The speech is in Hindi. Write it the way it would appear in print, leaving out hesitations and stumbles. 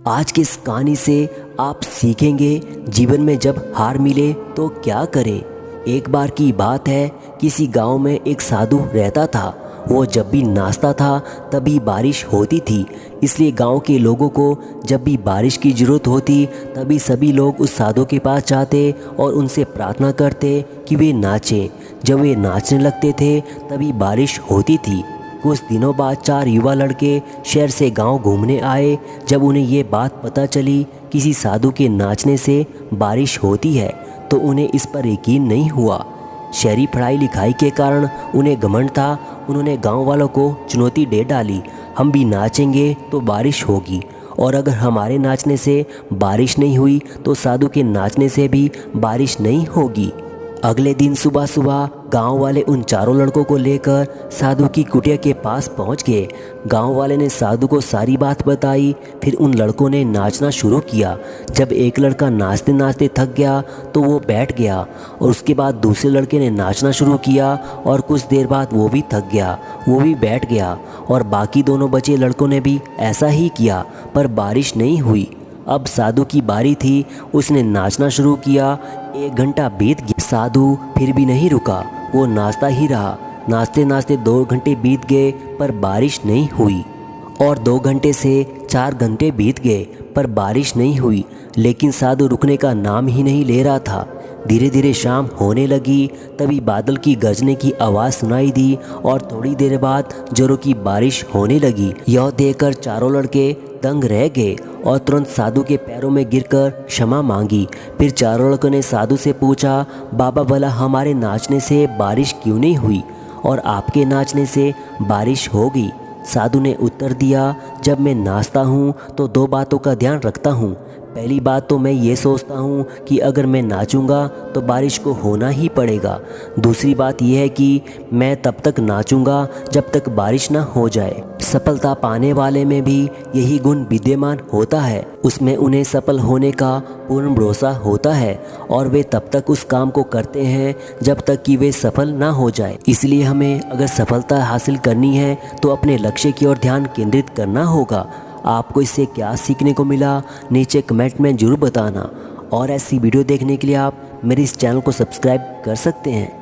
आज की इस कहानी से आप सीखेंगे जीवन में जब हार मिले तो क्या करें। एक बार की बात है, किसी गांव में एक साधु रहता था। वो जब भी नाचता था तभी बारिश होती थी, इसलिए गांव के लोगों को जब भी बारिश की ज़रूरत होती तभी सभी लोग उस साधु के पास जाते और उनसे प्रार्थना करते कि वे नाचें। जब वे नाचने लगते थे तभी बारिश होती थी। कुछ दिनों बाद 4 युवा लड़के शहर से गांव घूमने आए। जब उन्हें ये बात पता चली किसी साधु के नाचने से बारिश होती है तो उन्हें इस पर यकीन नहीं हुआ। शहरी पढ़ाई लिखाई के कारण उन्हें घमंड था। उन्होंने गांव वालों को चुनौती दे डाली, हम भी नाचेंगे तो बारिश होगी, और अगर हमारे नाचने से बारिश नहीं हुई तो साधु के नाचने से भी बारिश नहीं होगी। अगले दिन सुबह सुबह गांव वाले उन चारों लड़कों को लेकर साधु की कुटिया के पास पहुंच गए। गांव वाले ने साधु को सारी बात बताई। फिर उन लड़कों ने नाचना शुरू किया। जब एक लड़का नाचते नाचते थक गया तो वो बैठ गया, और उसके बाद दूसरे लड़के ने नाचना शुरू किया और कुछ देर बाद वो भी थक गया, वो भी बैठ गया, और बाकी दोनों बचे लड़कों ने भी ऐसा ही किया, पर बारिश नहीं हुई। अब साधु की बारी थी, उसने नाचना शुरू किया। 1 घंटा बीत गया, साधु फिर भी नहीं रुका, वो नाचता ही रहा। नाचते नाचते 2 घंटे बीत गए पर बारिश नहीं हुई, और 2 घंटे से 4 घंटे बीत गए पर बारिश नहीं हुई। लेकिन साधु रुकने का नाम ही नहीं ले रहा था। धीरे धीरे शाम होने लगी, तभी बादल की गरजने की आवाज़ सुनाई दी और थोड़ी देर बाद जोरों की बारिश होने लगी। यह देखकर चारों लड़के दंग रह गए और तुरंत साधु के पैरों में गिरकर क्षमा मांगी। फिर चारों लड़कों ने साधु से पूछा, बाबा भला हमारे नाचने से बारिश क्यों नहीं हुई और आपके नाचने से बारिश हो गई? साधु ने उत्तर दिया, जब मैं नाचता हूँ तो 2 बातों का ध्यान रखता हूँ। पहली बात तो मैं ये सोचता हूँ कि अगर मैं नाचूंगा तो बारिश को होना ही पड़ेगा। दूसरी बात यह है कि मैं तब तक नाचूंगा जब तक बारिश ना हो जाए। सफलता पाने वाले में भी यही गुण विद्यमान होता है, उसमें उन्हें सफल होने का पूर्ण भरोसा होता है, और वे तब तक उस काम को करते हैं जब तक कि वे सफल ना हो जाए। इसलिए हमें अगर सफलता हासिल करनी है तो अपने लक्ष्य की ओर ध्यान केंद्रित करना होगा। आपको इससे क्या सीखने को मिला नीचे कमेंट में ज़रूर बताना, और ऐसी वीडियो देखने के लिए आप मेरे इस चैनल को सब्सक्राइब कर सकते हैं।